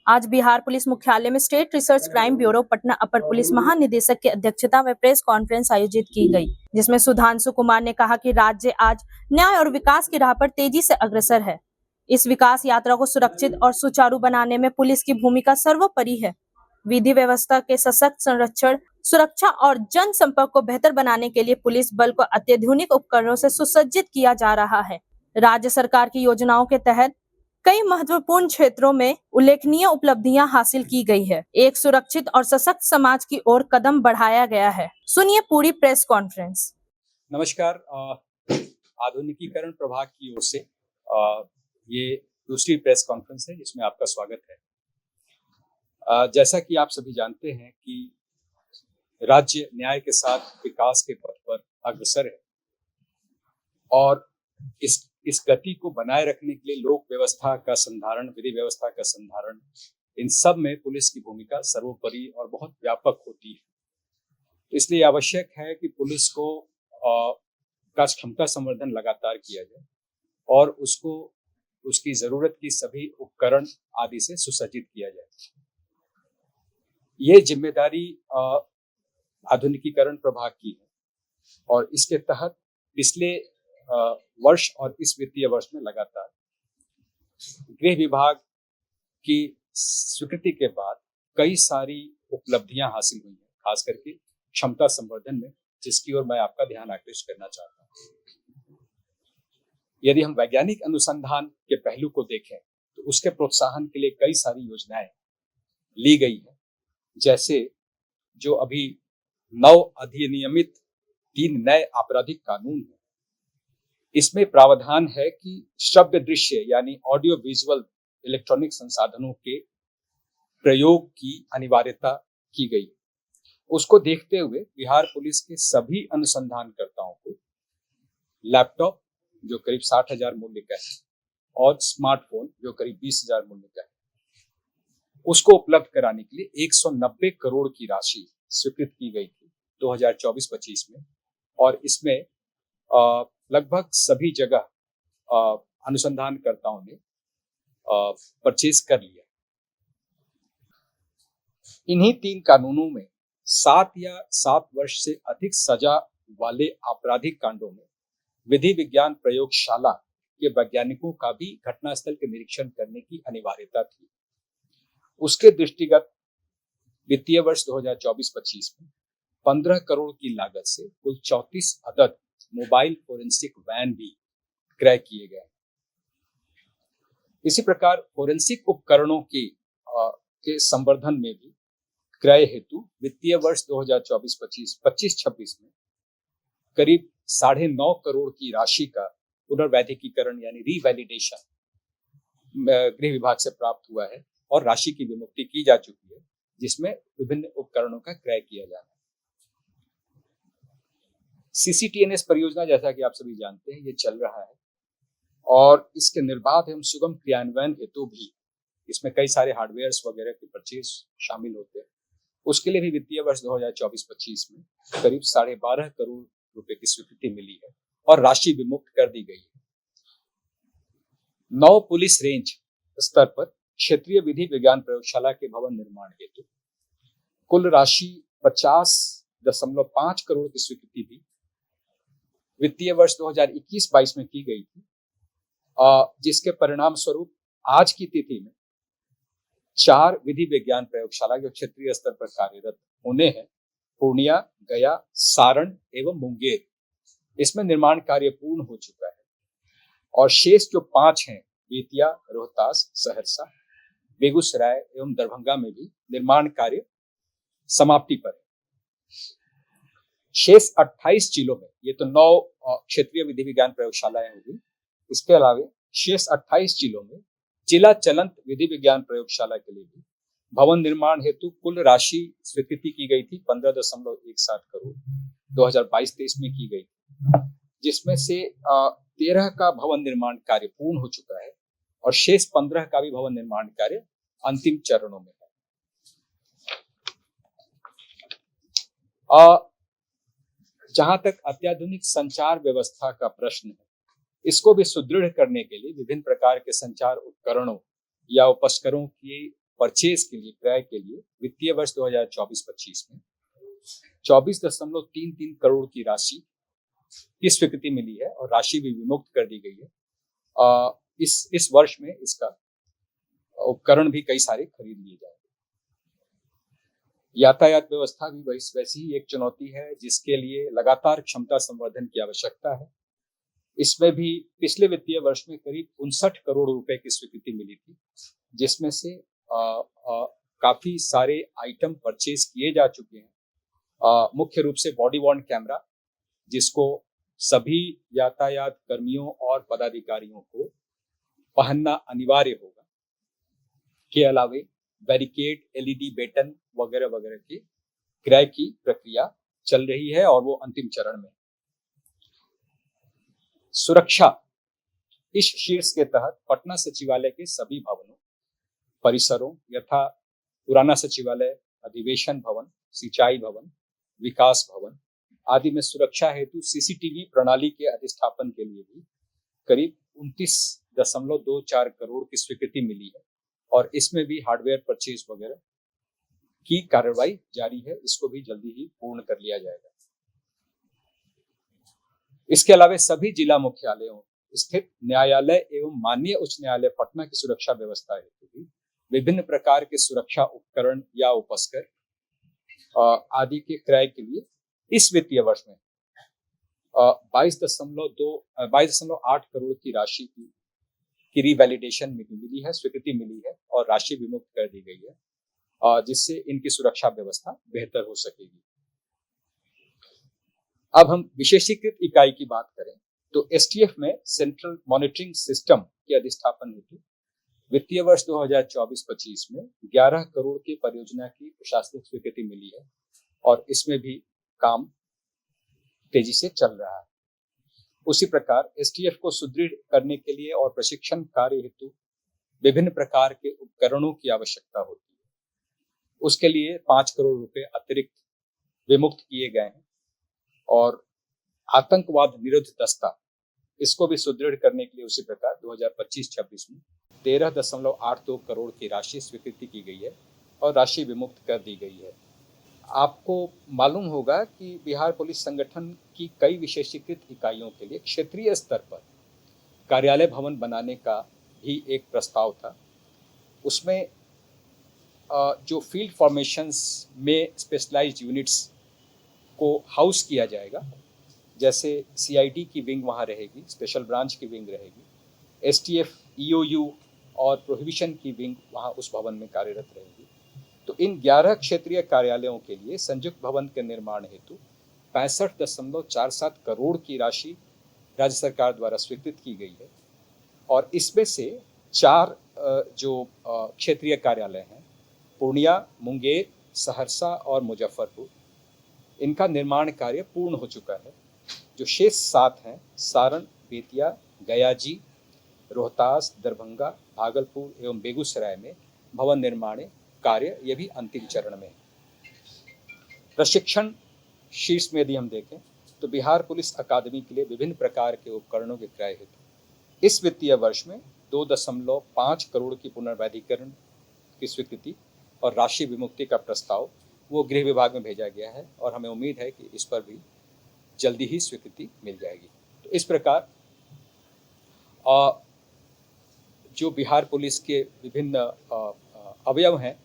आज बिहार पुलिस मुख्यालय में state research crime bureau Patna अपर पुलिस महानिदेशक की अध्यक्षता में प्रेस कॉन्फ्रेंस आयोजित की गई, जिसमें सुधांशु कुमार ने कहा कि राज्य आज न्याय और विकास की राह पर तेजी से अग्रसर है। इस विकास यात्रा को सुरक्षित और सुचारू बनाने में पुलिस की भूमिका सर्वोपरि है। विधि व्यवस्था के सशक्त संरक्षण, सुरक्षा और जन संपर्क को बेहतर बनाने के लिए पुलिस बल को अत्याधुनिक उपकरणों से सुसज्जित किया जा रहा है। राज्य सरकार की योजनाओं के तहत कई महत्वपूर्ण क्षेत्रों में उल्लेखनीय उपलब्धियां हासिल की गई है। एक सुरक्षित और सशक्त समाज की ओर कदम बढ़ाया गया है। सुनिए पूरी प्रेस कॉन्फ्रेंस। नमस्कार। आधुनिकीकरण प्रभाग की ओर से ये दूसरी प्रेस कॉन्फ्रेंस है जिसमें आपका स्वागत है। जैसा कि आप सभी जानते हैं कि राज्य न्याय के साथ विकास के पथ पर अग्रसर है और इस गति को बनाए रखने के लिए लोक व्यवस्था का संधारण, विधि व्यवस्था का संधारण, इन सब में पुलिस की भूमिका सर्वोपरि और बहुत व्यापक होती है। इसलिए आवश्यक है कि पुलिस को का क्षमता संवर्धन लगातार किया जाए और उसको उसकी जरूरत की सभी उपकरण आदि से सुसज्जित किया जाए। ये जिम्मेदारी आधुनिकीकरण प्रभाग की है और इसके तहत पिछले वर्ष और इस वित्तीय वर्ष में लगातार गृह विभाग की स्वीकृति के बाद कई सारी उपलब्धियां हासिल हुई हैं, खास करके क्षमता संवर्धन में, जिसकी ओर मैं आपका ध्यान आकृष्ट करना चाहता हूं। यदि हम वैज्ञानिक अनुसंधान के पहलू को देखें तो उसके प्रोत्साहन के लिए कई सारी योजनाएं ली गई हैं। जैसे जो अभी नव अधिनियमित 3 नए आपराधिक कानून हैं, इसमें प्रावधान है कि श्रव्य दृश्य यानी ऑडियो विजुअल इलेक्ट्रॉनिक संसाधनों के प्रयोग की अनिवार्यता की गई। उसको देखते हुए बिहार पुलिस के सभी अनुसंधानकर्ताओं को लैपटॉप जो करीब 60,000 मूल्य का है और स्मार्टफोन जो करीब 20,000 मूल्य का है, उसको उपलब्ध कराने के लिए 190 करोड़ की राशि स्वीकृत की गई थी 2024-25 में, और इसमें लगभग सभी जगह अनुसंधानकर्ताओं ने परचेज कर लिया। इन्हीं 3 कानूनों में 7 या 7 वर्ष से अधिक सजा वाले आपराधिक कांडों में विधि विज्ञान प्रयोगशाला के वैज्ञानिकों का भी घटनास्थल के निरीक्षण करने की अनिवार्यता थी। उसके दृष्टिगत वित्तीय वर्ष 2024-25 में 15 करोड़ की लागत से कुल 34 अदद मोबाइल फोरेंसिक वैन भी क्रय किए गए। इसी प्रकार फोरेंसिक उपकरणों के संवर्धन में भी क्रय हेतु वित्तीय वर्ष 2024-25 में करीब 9.5 करोड़ की राशि का पुनर्वैधिकीकरण यानी रीवैलिडेशन गृह विभाग से प्राप्त हुआ है और राशि की विमुक्ति की जा चुकी है, जिसमें विभिन्न उपकरणों का क्रय किया जा रहा है। CCTNS परियोजना, जैसा कि आप सभी जानते हैं, ये चल रहा है और इसके निर्बाध एवं सुगम क्रियान्वयन हेतु भी इसमें कई सारे हार्डवेयर्स वगैरह के परचेज शामिल होते हैं। उसके लिए भी वित्तीय वर्ष 2024-25 में करीब 12.5 करोड़ रुपए की स्वीकृति मिली है और राशि विमुक्त कर दी गई है। 9 पुलिस रेंज स्तर पर क्षेत्रीय विधि विज्ञान प्रयोगशाला के भवन निर्माण हेतु कुल राशि 50.5 करोड़ की स्वीकृति भी वित्तीय वर्ष 2021-22 में की गई थी, जिसके परिणाम स्वरूप आज की तिथि में 4 विधि विज्ञान प्रयोगशाला जो क्षेत्रीय स्तर पर कार्यरत होने हैं, पूर्णिया, गया, सारण एवं मुंगेर, इसमें निर्माण कार्य पूर्ण हो चुका है और शेष जो 5 हैं, बेतिया, रोहतास, सहरसा, बेगूसराय एवं दरभंगा में भी निर्माण कार्य समाप्ति पर है। शेष 28 जिलों में, ये तो 9 क्षेत्रीय विधि विज्ञान प्रयोगशालाएं होगी, इसके अलावा शेष 28 जिलों में जिला चलंत विधि विज्ञान प्रयोगशाला के लिए भी भवन निर्माण हेतु कुल राशि स्वीकृति की गई थी 15.17 करोड़ 2022-23 में की गई, जिसमें से 13 का भवन निर्माण कार्य पूर्ण हो चुका है और शेष 15 का भी भवन निर्माण कार्य अंतिम चरणों में है। जहां तक अत्याधुनिक संचार व्यवस्था का प्रश्न है, इसको भी सुदृढ़ करने के लिए विभिन्न प्रकार के संचार उपकरणों या उपस्करों की परचेज के लिए, क्रय के लिए वित्तीय वर्ष 2024-25 में 24.33 करोड़ की राशि की स्वीकृति मिली है और राशि भी विमुक्त कर दी गई है। इस वर्ष में इसका उपकरण भी कई सारे खरीद लिए जाएंगे। यातायात व्यवस्था भी वैसी ही एक चुनौती है जिसके लिए लगातार क्षमता संवर्धन की आवश्यकता है। इसमें भी पिछले वित्तीय वर्ष में करीब 59 करोड़ रुपए की स्वीकृति मिली थी, जिसमें से काफी सारे आइटम परचेज किए जा चुके हैं। मुख्य रूप से बॉडी वॉर्न कैमरा, जिसको सभी यातायात कर्मियों और पदाधिकारियों को पहनना अनिवार्य होगा, के अलावे बैरिकेड, एलईडी बेटन वगैरह वगैरह की क्रय की प्रक्रिया चल रही है और वो अंतिम चरण में। सुरक्षा, इस शीर्ष के तहत पटना सचिवालय के सभी भवनों, परिसरों यथा पुराना सचिवालय, अधिवेशन भवन, सिंचाई भवन, विकास भवन आदि में सुरक्षा हेतु सीसीटीवी प्रणाली के अधिष्ठापन के लिए भी करीब 29.24 करोड़ की स्वीकृति मिली है और इसमें भी हार्डवेयर परचेज वगैरह की कार्रवाई जारी है। इसको भी जल्दी ही पूर्ण कर लिया जाएगा। इसके अलावा सभी जिला मुख्यालयों स्थित न्यायालय एवं माननीय उच्च न्यायालय पटना की सुरक्षा व्यवस्था हेतु भी विभिन्न प्रकार के सुरक्षा उपकरण या उपस्कर आदि के क्रय के लिए इस वित्तीय वर्ष में 22.8 करोड़ की राशि की रिवैलिडेशन मिली है, स्वीकृति मिली है और राशि विमुक्त कर दी गई है, जिससे इनकी सुरक्षा व्यवस्था बेहतर हो सकेगी। अब हम विशेषीकृत इकाई की बात करें तो एसटीएफ में सेंट्रल मॉनिटरिंग सिस्टम के अधिष्ठापन हेतु वित्तीय वर्ष 2024-25 में 11 करोड़ की परियोजना की प्रशासनिक स्वीकृति मिली है और इसमें भी काम तेजी से चल रहा है। उसी प्रकार एसटीएफ को सुदृढ़ करने के लिए और प्रशिक्षण कार्य हेतु विभिन्न प्रकार के उपकरणों की आवश्यकता होती है। उसके लिए 5 करोड़ रुपए अतिरिक्त विमुक्त किए गए हैं और आतंकवाद निरोध दस्ता, इसको भी सुदृढ़ करने के लिए उसी प्रकार 2025-26 में 13.82 करोड़ की राशि स्वीकृति की गई है और राशि विमुक्त कर दी गई है। आपको मालूम होगा कि बिहार पुलिस संगठन की कई विशेषीकृत इकाइयों के लिए क्षेत्रीय स्तर पर कार्यालय भवन बनाने का भी एक प्रस्ताव था। उसमें जो फील्ड फॉर्मेशंस में स्पेशलाइज्ड यूनिट्स को हाउस किया जाएगा, जैसे सीआईडी की विंग वहाँ रहेगी, स्पेशल ब्रांच की विंग रहेगी, एसटीएफ, ईओयू और प्रोहिबिशन की विंग वहाँ उस भवन में कार्यरत रहेगी। तो इन 11 क्षेत्रीय कार्यालयों के लिए संयुक्त भवन के निर्माण हेतु 65.47 करोड़ की राशि राज्य सरकार द्वारा स्वीकृत की गई है और इसमें से 4 जो क्षेत्रीय कार्यालय हैं, पूर्णिया, मुंगेर, सहरसा और मुजफ्फरपुर, इनका निर्माण कार्य पूर्ण हो चुका है। जो शेष 7 हैं, सारण, बेतिया, गयाजी, रोहतास, दरभंगा, भागलपुर एवं बेगूसराय में भवन निर्माण कार्य ये भी अंतिम चरण में है। प्रशिक्षण शीर्ष में यदि हम देखें तो बिहार पुलिस अकादमी के लिए विभिन्न प्रकार के उपकरणों के क्रय हेतु इस वित्तीय वर्ष में 2.5 करोड़ की पुनर्वैधीकरण की स्वीकृति और राशि विमुक्ति का प्रस्ताव वो गृह विभाग में भेजा गया है और हमें उम्मीद है कि इस पर भी जल्दी ही स्वीकृति मिल जाएगी। तो इस प्रकार जो बिहार पुलिस के विभिन्न अवयव हैं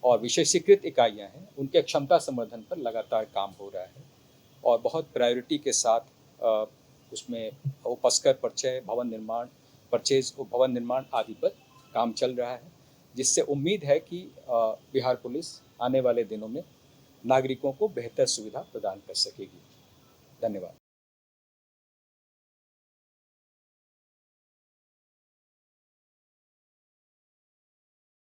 और विशेषीकृत इकाइयां हैं, उनके क्षमता संवर्धन पर लगातार काम हो रहा है और बहुत प्रायोरिटी के साथ उसमें उपस्कर परिचय, भवन निर्माण, परचेज, भवन निर्माण आदि पर काम चल रहा है, जिससे उम्मीद है कि बिहार पुलिस आने वाले दिनों में नागरिकों को बेहतर सुविधा प्रदान कर सकेगी। धन्यवाद।